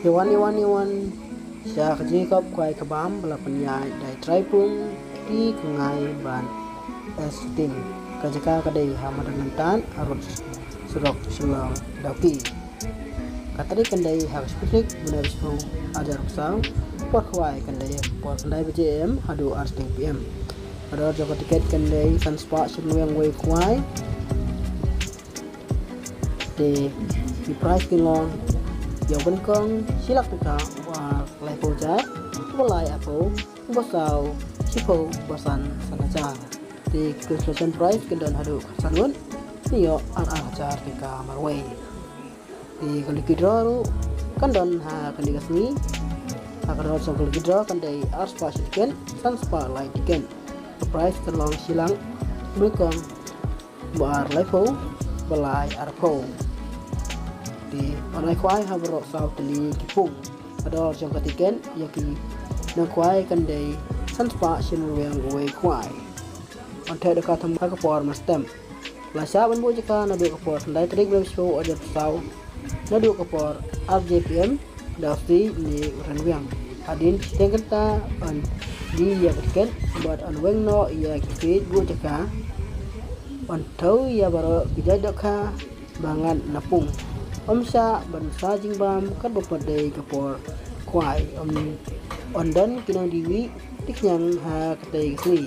Iwan siya kajikop kwai kabam bala penyai dai traipung di kungai ban esting kajika kadai hamadanantan arut surok sulong daki katari kandai hak spesifik benar bispo ajar usang por kwai kandai BJM hadu arsting PM ada joko tiket kandai sanspa yang wei kwai di price kinlong yang benkong silak pika wa level ja walai aku bosau sipo bosan sanaja di construction price kedon hadu sanun niyo ar jar pika marway di kalikidro kandon ha kaligasni akador song kalikidro kandai ars pasiken sanspa lai tiken price kelong silang benkong bar level walai arpo di onai kwai habro sau teli kipung ador jong katiken yaki nang kwai kandai sanspa sinu yang we kwai onte dekat tham ka por mastem la sa ban bu jika na du por dai trik bel show ajar sau na du por RJPM dafti ni ranwiang adin tengkata on di ya katiken buat on weng no ya kifit bu jika on tau ya baro bijai dokha bangan napung Omsa ban sajing bam kan bepadai kapor kwai ondan kinang diwi tiknyang ha katai ksli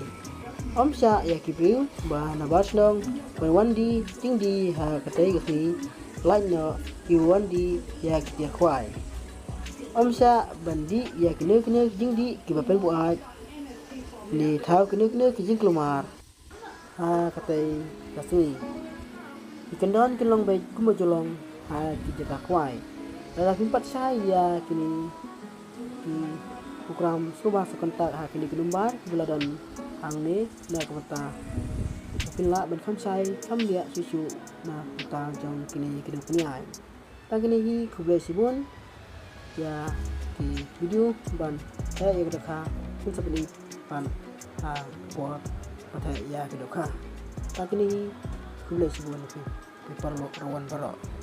Omsa ya kipriu ba nabaslong ban wandi tingdi ha katai ksli lainno kiwandi ya kitia kwai Omsa bandi ya kene jingdi kibapel buat ni thau kene kijing kelumar ha katai ksli ikendon kilong baik kumajolong kita kwai dalam empat saya kini di program subah sekontak kini kelumbar bulan ang ni na kota pila ban kham sai kham dia susu na kota jong kini kidung peniai tang kini hi kuble sibun ya di video ban saya yang dekha pun seperti ban buat pada ya kedokha tang kini kuble sibun ki perlu rawan barok